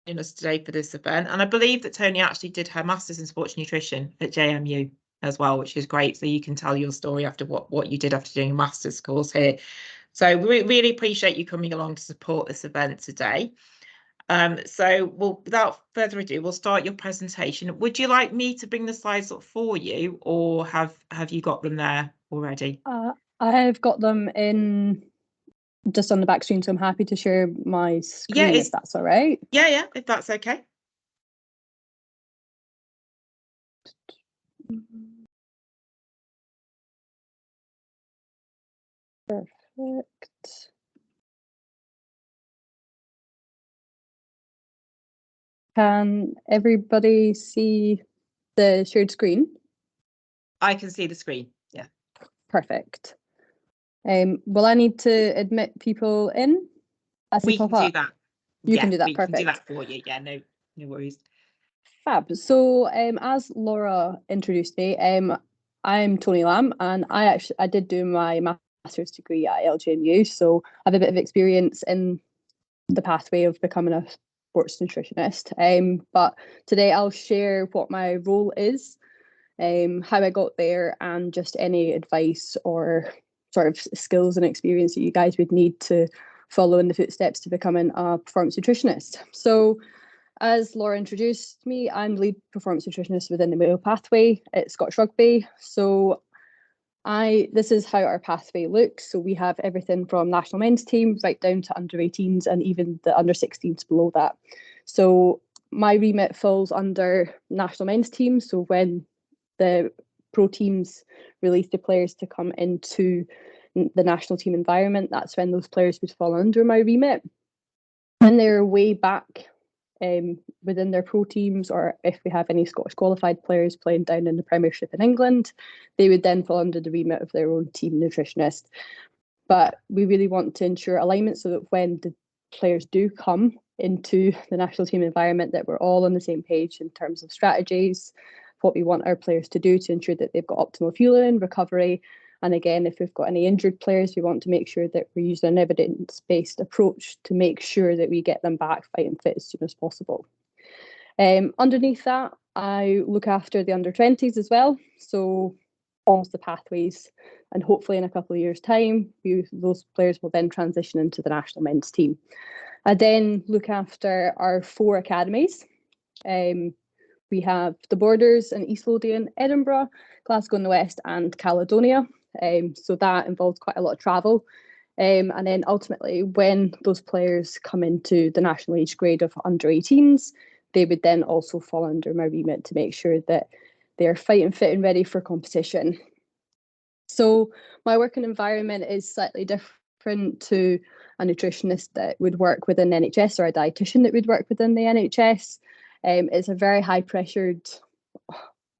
us today for this event. And I believe that Toni actually did her Masters in Sports Nutrition at JMU as well, which is great. So you can tell your story after what you did after doing a Masters course here. So we really appreciate you coming along to support this event today. So without further ado, we'll start your presentation. Would you like me to bring the slides up for you, or have you got them there already? I've got them in just on the back screen, so I'm happy to share my screen if that's all right. Yeah, if that's okay. Perfect. Can everybody see the shared screen? I can see the screen, yeah. Perfect. Will I need to admit people in as they pop up? We can do that. You can do that, we perfect. can do that for you, yeah, no worries. Fab. So as Laura introduced me, I'm Toni Lamb, and I did do my master's degree at LJMU, so I have a bit of experience in the pathway of becoming a sports nutritionist. But today I'll share what my role is, how I got there, and just any advice or sort of skills and experience that you guys would need to follow in the footsteps to becoming a performance nutritionist. So as Laura introduced me, I'm lead performance nutritionist within the male pathway at Scottish Rugby. So this is how our pathway looks. So we have everything from national men's team right down to under 18s and even the under 16s below that. So my remit falls under national men's team. So when the pro teams release the players to come into the national team environment, that's when those players would fall under my remit. When they're way back within their pro teams, or if we have any Scottish qualified players playing down in the Premiership in England, they would then fall under the remit of their own team nutritionist. But we really want to ensure alignment so that when the players do come into the national team environment, that we're all on the same page in terms of strategies, what we want our players to do to ensure that they've got optimal fueling, recovery. And again, if we've got any injured players, we want to make sure that we're using an evidence-based approach to make sure that we get them back fighting fit as soon as possible. Underneath that, I look after the under-20s as well. So almost the pathways, and hopefully in a couple of years' time, those players will then transition into the national men's team. I then look after our 4 academies. We have the Borders in East Lothian, Edinburgh, Glasgow in the West, and Caledonia. So that involves quite a lot of travel. And then ultimately, when those players come into the national age grade of under 18s, they would then also fall under my remit to make sure that they're fighting fit and ready for competition. So my working environment is slightly different to a nutritionist that would work within the NHS or a dietitian that would work within the NHS. It's a very high pressured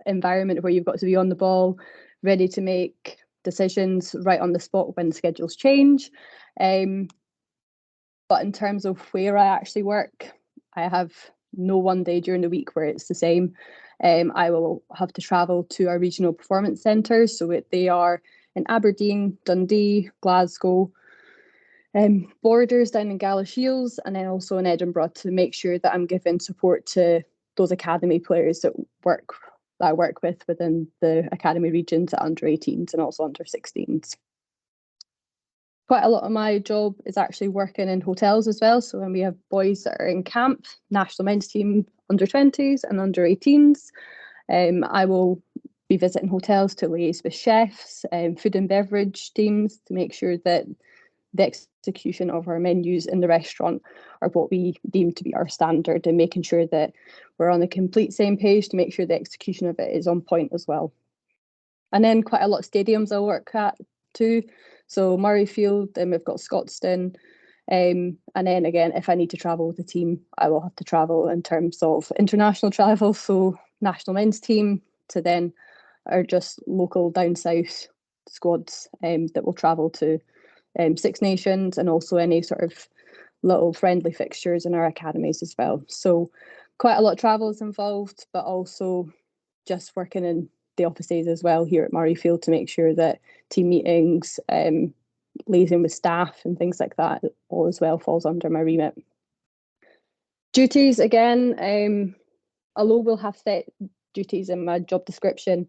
environment where you've got to be on the ball, ready to make decisions right on the spot when schedules change. But in terms of where I actually work, I have no one day during the week where it's the same. I will have to travel to our regional performance centres. So they are in Aberdeen, Dundee, Glasgow, Borders down in Galashiels, and then also in Edinburgh to make sure that I'm giving support to those academy players that I work with within the academy regions at under 18s and also under 16s. Quite a lot of my job is actually working in hotels as well. So when we have boys that are in camp, national men's team under 20s and under 18s, I will be visiting hotels to liaise with chefs, food and beverage teams to make sure that the execution of our menus in the restaurant are what we deem to be our standard, and making sure that we're on the complete same page to make sure the execution of it is on point as well. And then quite a lot of stadiums I work at too. So Murrayfield, and we've got Scotstoun. And then again, if I need to travel with the team, I will have to travel in terms of international travel. So national men's team to then are just local down south squads that will travel to Six Nations, and also any sort of little friendly fixtures in our academies as well. So quite a lot of travel is involved, but also just working in the offices as well here at Murrayfield to make sure that team meetings, liaising with staff and things like that all as well falls under my remit. Duties, again, although we'll have set duties in my job description,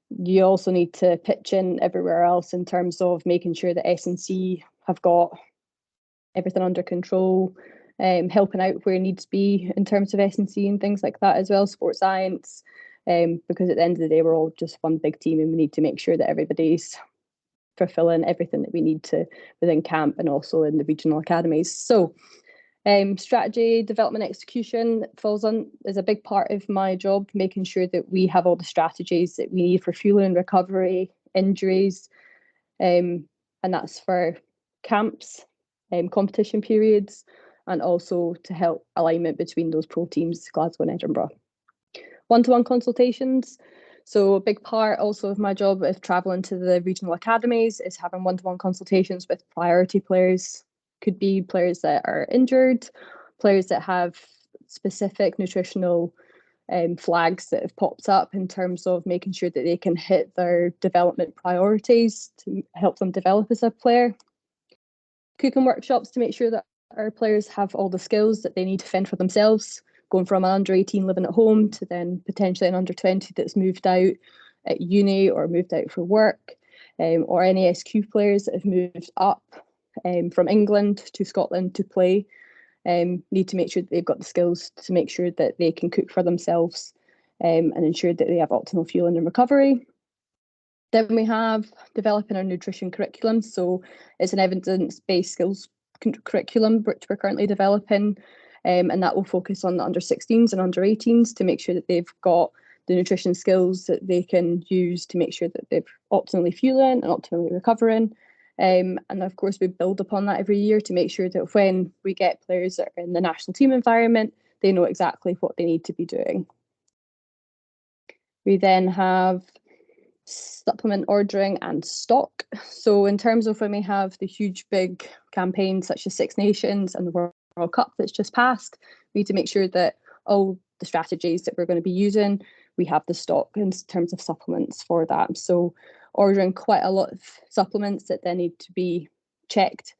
you also need to pitch in everywhere else in terms of making sure that S&C have got everything under control, helping out where needs be in terms of S&C and things like that as well, sports science, because at the end of the day, we're all just one big team and we need to make sure that everybody's fulfilling everything that we need to within camp and also in the regional academies. So strategy, development, execution is a big part of my job, making sure that we have all the strategies that we need for fueling, recovery, injuries, and that's for camps, competition periods, and also to help alignment between those pro teams, Glasgow and Edinburgh. One-to-one consultations. So a big part also of my job of travelling to the regional academies is having one-to-one consultations with priority players. Could be players that are injured, players that have specific nutritional flags that have popped up in terms of making sure that they can hit their development priorities to help them develop as a player. Cooking workshops to make sure that our players have all the skills that they need to fend for themselves, going from an under 18 living at home to then potentially an under 20 that's moved out at uni or moved out for work, or any SQ players that have moved up from England to Scotland to play. Need to make sure that they've got the skills to make sure that they can cook for themselves and ensure that they have optimal fueling and recovery. Then we have developing our nutrition curriculum. So it's an evidence-based skills curriculum which we're currently developing, and that will focus on the under 16s and under 18s to make sure that they've got the nutrition skills that they can use to make sure that they're optimally fueling and optimally recovering. And of course, we build upon that every year to make sure that when we get players that are in the national team environment, they know exactly what they need to be doing. We then have supplement ordering and stock. So in terms of when we have the huge big campaigns such as Six Nations and the World Cup that's just passed, we need to make sure that all the strategies that we're going to be using, we have the stock in terms of supplements for that. So ordering quite a lot of supplements that then need to be checked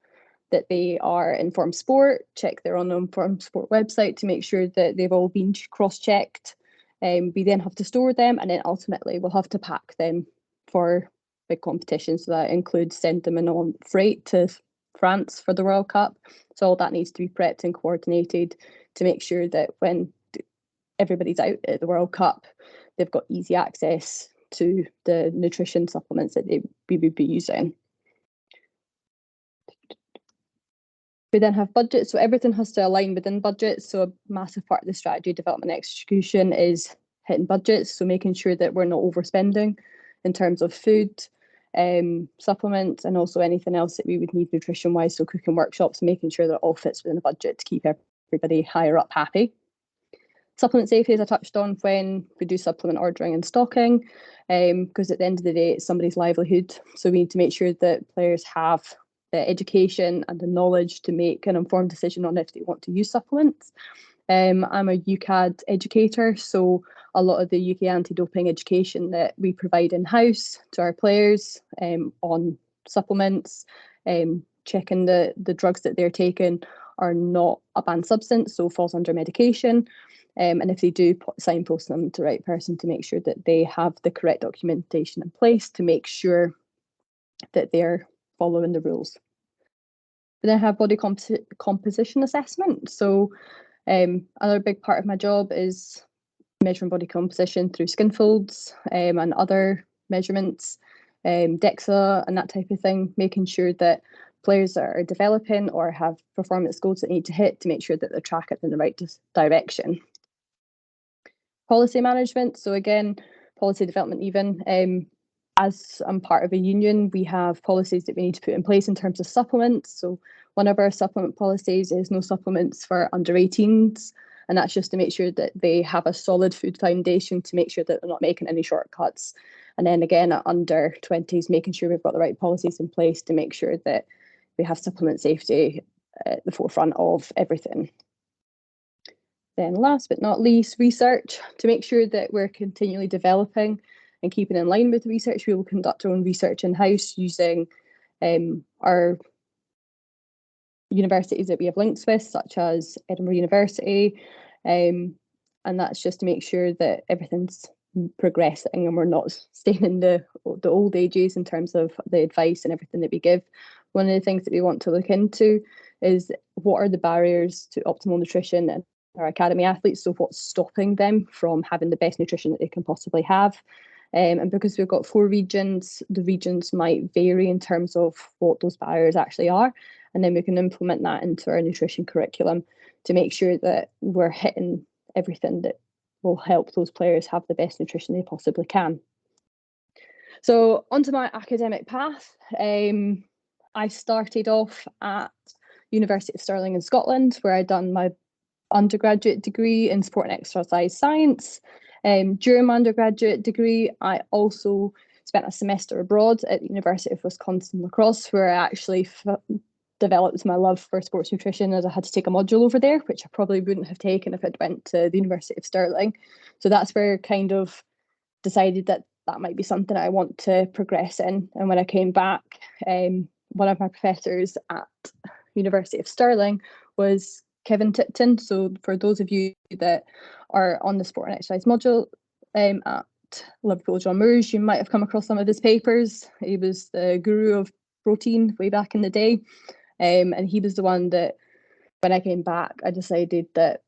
that they are Informed Sport, check they're on the Informed Sport website to make sure that they've all been cross-checked. We then have to store them, and then ultimately we'll have to pack them for big competitions. So that includes send them in on freight to France for the World Cup. So all that needs to be prepped and coordinated to make sure that when everybody's out at the World Cup, they've got easy access to the nutrition supplements that we would be using. We then have budgets, so everything has to align within budgets. So a massive part of the strategy development execution is hitting budgets, so making sure that we're not overspending in terms of food, supplements, and also anything else that we would need nutrition-wise, so cooking workshops, making sure that it all fits within the budget to keep everybody higher up happy. Supplement safety, as I touched on, when we do supplement ordering and stocking, because at the end of the day, it's somebody's livelihood. So we need to make sure that players have the education and the knowledge to make an informed decision on if they want to use supplements. I'm a UCAD educator, so a lot of the UK anti-doping education that we provide in-house to our players on supplements, checking the drugs that they're taking are not a banned substance, so falls under medication. And if they do, signpost them to the right person to make sure that they have the correct documentation in place to make sure that they're following the rules. We then have body composition assessment. So another big part of my job is measuring body composition through skin folds and other measurements, DEXA and that type of thing, making sure that players that are developing or have performance goals that need to hit to make sure that they're tracking in the right direction. Policy management. So again, policy development even. As I'm part of a union, we have policies that we need to put in place in terms of supplements. So one of our supplement policies is no supplements for under 18s. And that's just to make sure that they have a solid food foundation to make sure that they're not making any shortcuts. And then again, at under 20s, making sure we've got the right policies in place to make sure that we have supplement safety at the forefront of everything. Then last but not least, research. To make sure that we're continually developing and keeping in line with research, we will conduct our own research in-house using our universities that we have links with, such as Edinburgh University, and that's just to make sure that everything's progressing and we're not staying in the old ages in terms of the advice and everything that we give. One of the things that we want to look into is what are the barriers to optimal nutrition in our academy athletes, so what's stopping them from having the best nutrition that they can possibly have. And because we've got 4 regions, the regions might vary in terms of what those barriers actually are, and then we can implement that into our nutrition curriculum to make sure that we're hitting everything that will help those players have the best nutrition they possibly can. So onto my academic path. I started off at University of Stirling in Scotland, where I'd done my undergraduate degree in sport and exercise science. During my undergraduate degree, I also spent a semester abroad at the University of Wisconsin La Crosse, where I actually developed my love for sports nutrition, as I had to take a module over there, which I probably wouldn't have taken if I'd went to the University of Stirling. So that's where I kind of decided that that might be something I want to progress in. And when I came back, one of my professors at University of Stirling was Kevin Tipton. So for those of you that are on the sport and exercise module at Liverpool John Moores, you might have come across some of his papers. He was the guru of protein way back in the day. And he was the one that, when I came back, I decided that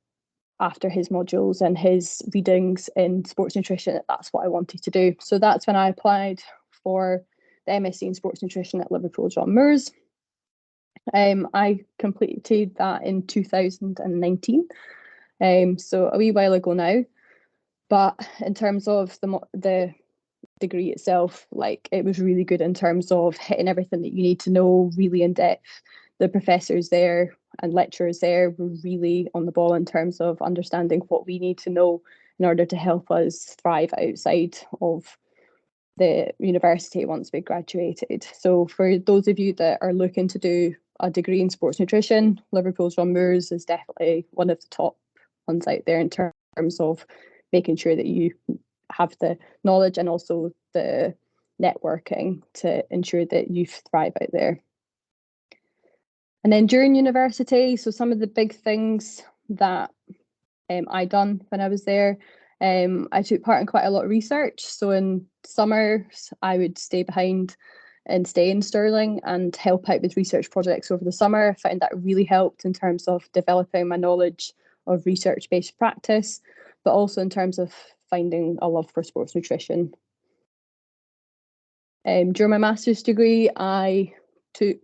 after his modules and his readings in sports nutrition, that's what I wanted to do. So that's when I applied for the MSc in sports nutrition at Liverpool John Moores. I completed that in 2019, so a wee while ago now. But in terms of the degree itself, like, it was really good in terms of hitting everything that you need to know really in depth. The professors there and lecturers there were really on the ball in terms of understanding what we need to know in order to help us thrive outside of the university once we graduated. So for those of you that are looking to do a degree in sports nutrition, Liverpool John Moores is definitely one of the top ones out there in terms of making sure that you have the knowledge and also the networking to ensure that you thrive out there. And then during university, so some of the big things that I done when I was there, I took part in quite a lot of research. So in summers, I would stay behind and stay in Stirling and help out with research projects over the summer. I found that really helped in terms of developing my knowledge of research-based practice, but also in terms of finding a love for sports nutrition. During my master's degree, I took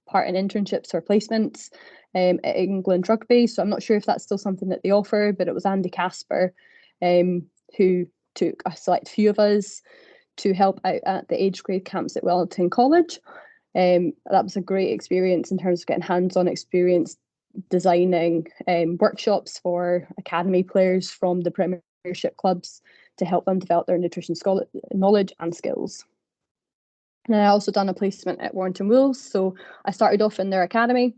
part in internships or placements at England Rugby. So I'm not sure if that's still something that they offer, but it was Andy Casper who took a select few of us to help out at the age grade camps at Wellington College. That was a great experience in terms of getting hands-on experience designing workshops for academy players from the Premiership clubs to help them develop their nutrition knowledge and skills. And I also done a placement at Warrington Wolves. So I started off in their academy,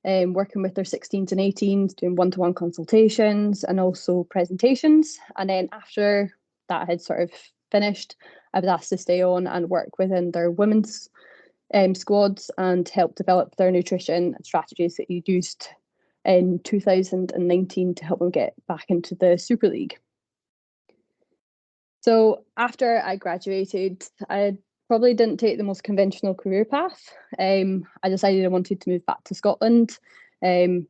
working with their 16s and 18s, doing one-to-one consultations and also presentations. And then after that had sort of finished, I was asked to stay on and work within their women's squads and help develop their nutrition strategies that you used in 2019 to help them get back into the Super League. So after I graduated, I probably didn't take the most conventional career path. I decided I wanted to move back to Scotland. But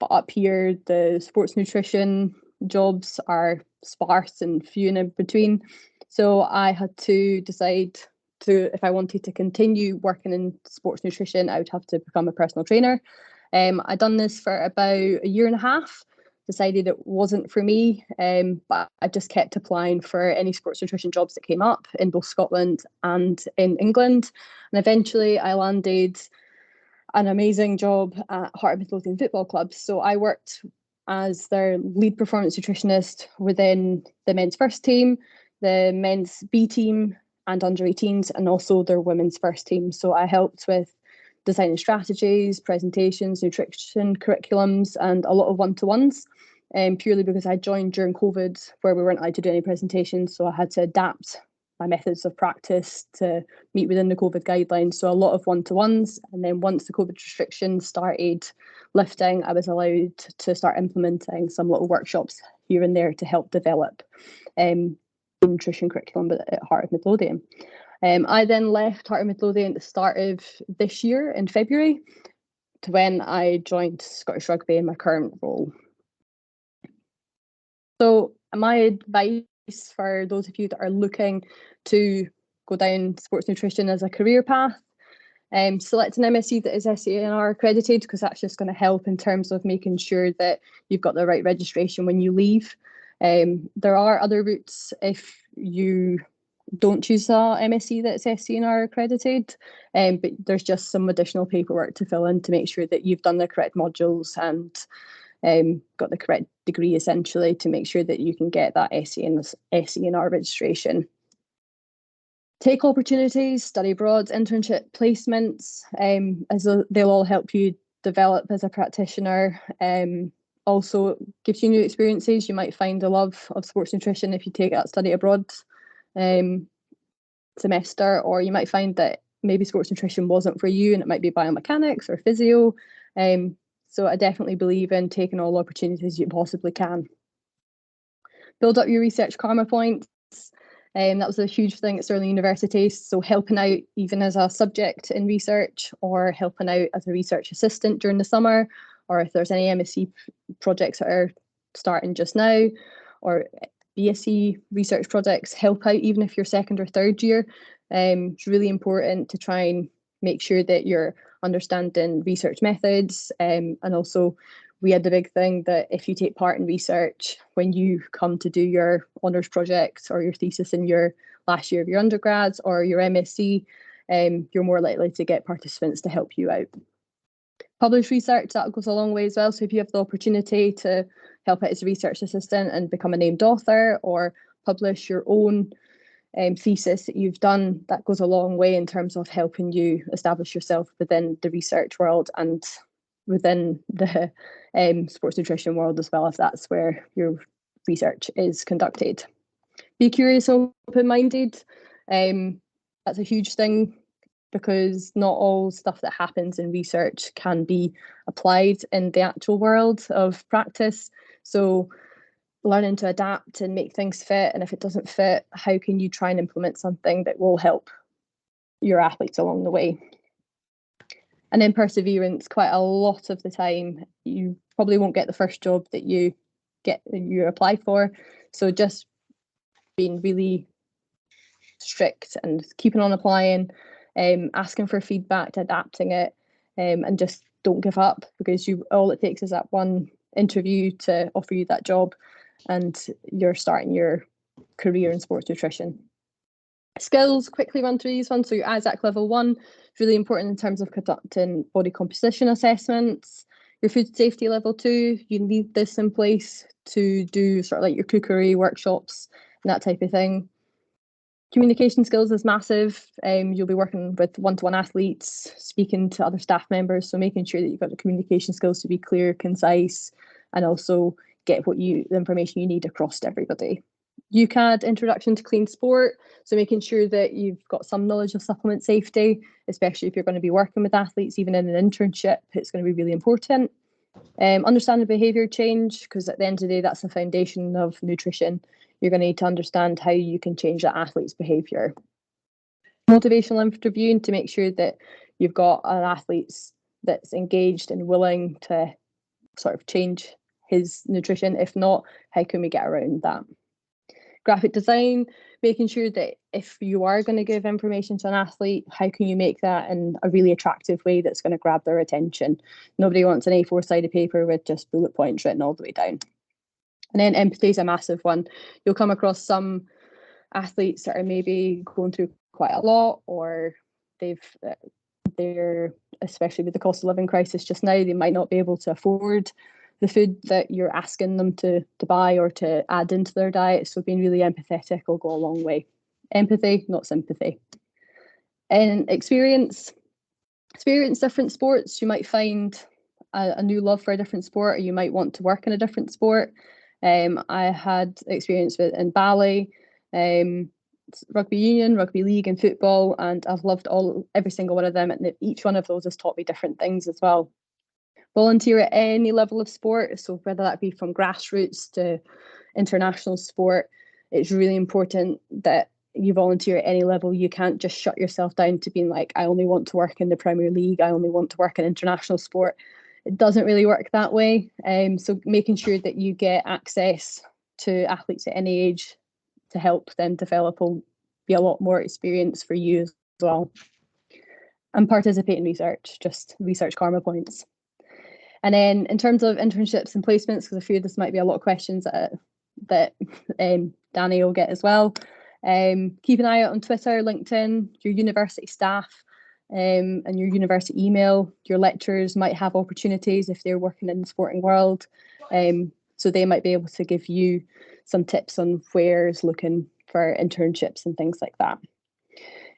up here, the sports nutrition jobs are sparse and few and in between. So I had to decide if I wanted to continue working in sports nutrition, I would have to become a personal trainer. I'd done this for about a year and a half, decided it wasn't for me, but I just kept applying for any sports nutrition jobs that came up in both Scotland and in England. And eventually I landed an amazing job at Heart of Midlothian Football Club. So I worked as their lead performance nutritionist within the men's first team, the men's B team and under 18s, and also their women's first team. So I helped with designing strategies, presentations, nutrition curriculums, and a lot of one-to-ones, purely because I joined during COVID where we weren't allowed to do any presentations. So I had to adapt my methods of practice to meet within the COVID guidelines. So a lot of one-to-ones. And then once the COVID restrictions started lifting, I was allowed to start implementing some little workshops here and there to help develop the nutrition curriculum at Heart of Midlothian. I then left Heart of Midlothian at the start of this year in February to when I joined Scottish Rugby in my current role. So my advice for those of you that are looking to go down sports nutrition as a career path, select an MSc that is SANR accredited, because that's just going to help in terms of making sure that you've got the right registration when you leave. There are other routes if you don't choose a MSc that's SCNR accredited, but there's just some additional paperwork to fill in to make sure that you've done the correct modules and got the correct degree, essentially, to make sure that you can get that SCNR registration. Take opportunities, study abroad, internship, placements, as they'll all help you develop as a practitioner. Also gives you new experiences. You might find a love of sports nutrition if you take that study abroad semester, or you might find that maybe sports nutrition wasn't for you and it might be biomechanics or physio. So I definitely believe in taking all opportunities you possibly can. Build up your research karma points. That was a huge thing at Stirling University. So helping out even as a subject in research, or helping out as a research assistant during the summer, or if there's any MSc projects that are starting just now, or BSc research projects, help out even if you're second or third year. It's really important to try and make sure that you're understanding research methods. And also, we had the big thing that if you take part in research, when you come to do your honours project or your thesis in your last year of your undergrads or your MSc, you're more likely to get participants to help you out. Publish research, that goes a long way as well. So if you have the opportunity to help out as a research assistant and become a named author, or publish your own thesis that you've done, that goes a long way in terms of helping you establish yourself within the research world and within the sports nutrition world as well, if that's where your research is conducted. Be curious, open-minded. That's a huge thing, because not all stuff that happens in research can be applied in the actual world of practice. So learning to adapt and make things fit, and if it doesn't fit, how can you try and implement something that will help your athletes along the way? And then perseverance. Quite a lot of the time you probably won't get the first job that you apply for, so just being really strict and keeping on applying, asking for feedback, adapting it, and just don't give up, because all it takes is that one interview to offer you that job and you're starting your career in sports nutrition. Skills, quickly run through these ones. So your ASAC level 1, really important in terms of conducting body composition assessments. Your food safety level 2, you need this in place to do sort of like your cookery workshops and that type of thing. Communication skills is massive. You'll be working with one-to-one athletes, speaking to other staff members, so making sure that you've got the communication skills to be clear, concise, and also get the information you need across to everybody. UCAD, Introduction to Clean Sport, so making sure that you've got some knowledge of supplement safety, especially if you're going to be working with athletes, even in an internship, it's going to be really important. Understanding behaviour change, because at the end of the day, that's the foundation of nutrition. You're going to need to understand how you can change that athlete's behaviour. Motivational interviewing, to make sure that you've got an athlete that's engaged and willing to sort of change his nutrition. If not, how can we get around that? Graphic design, making sure that if you are going to give information to an athlete, how can you make that in a really attractive way that's going to grab their attention? Nobody wants an A4 side of paper with just bullet points written all the way down. And then empathy is a massive one. You'll come across some athletes that are maybe going through quite a lot, or they're, especially with the cost of living crisis just now, they might not be able to afford the food that you're asking them to buy or to add into their diet. So being really empathetic will go a long way. Empathy, not sympathy. And experience different sports. You might find a new love for a different sport, or you might want to work in a different sport. I had experience in ballet, rugby union, rugby league and football, and I've loved every single one of them, and each one of those has taught me different things as well. Volunteer at any level of sport, so whether that be from grassroots to international sport, it's really important that you volunteer at any level. You can't just shut yourself down to being like, I only want to work in the Premier League, I only want to work in international sport. It doesn't really work that way. So making sure that you get access to athletes at any age to help them develop will be a lot more experience for you as well. And participate in research, just research karma points. And then in terms of internships and placements, because I fear this might be a lot of questions that Danny will get as well. Keep an eye out on Twitter, LinkedIn, your university staff, and your university email. Your lecturers might have opportunities if they're working in the sporting world. So they might be able to give you some tips on where's looking for internships and things like that.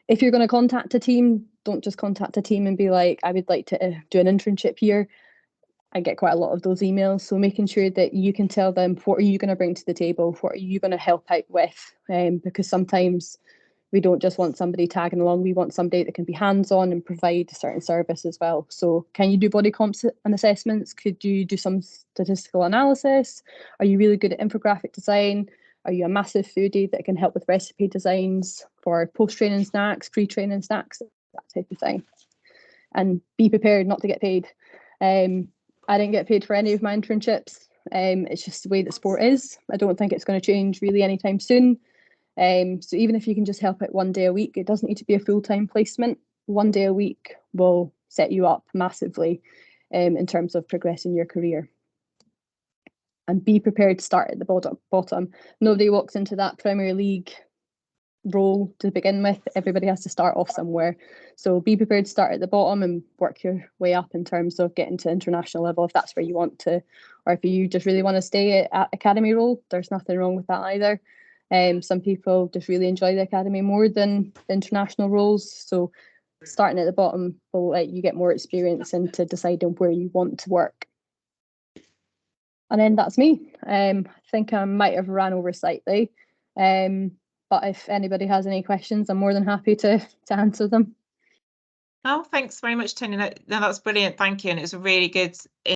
If you're going to contact a team, don't just contact a team and be like, I would like to do an internship here. I get quite a lot of those emails. So making sure that you can tell them, what are you going to bring to the table? What are you going to help out with? Because sometimes we don't just want somebody tagging along. We want somebody that can be hands-on and provide a certain service as well. So can you do body comps and assessments? Could you do some statistical analysis? Are you really good at infographic design? Are you a massive foodie that can help with recipe designs for post-training snacks, pre-training snacks, that type of thing? And be prepared not to get paid. I didn't get paid for any of my internships. It's just the way that sport is. I don't think it's going to change really anytime soon. So even if you can just help out 1 day a week, it doesn't need to be a full-time placement. 1 day a week will set you up massively in terms of progressing your career. And be prepared to start at the bottom. Nobody walks into that Premier League role to begin with. Everybody has to start off somewhere. So be prepared to start at the bottom and work your way up in terms of getting to international level if that's where you want to, or if you just really want to stay at academy role, there's nothing wrong with that either. Some people just really enjoy the academy more than the international roles. So starting at the bottom will let you get more experience into deciding where you want to work. And then that's me. I think I might have ran over slightly. But if anybody has any questions, I'm more than happy to answer them. Oh, thanks very much, Toni. No, that's brilliant. Thank you. And it was a really good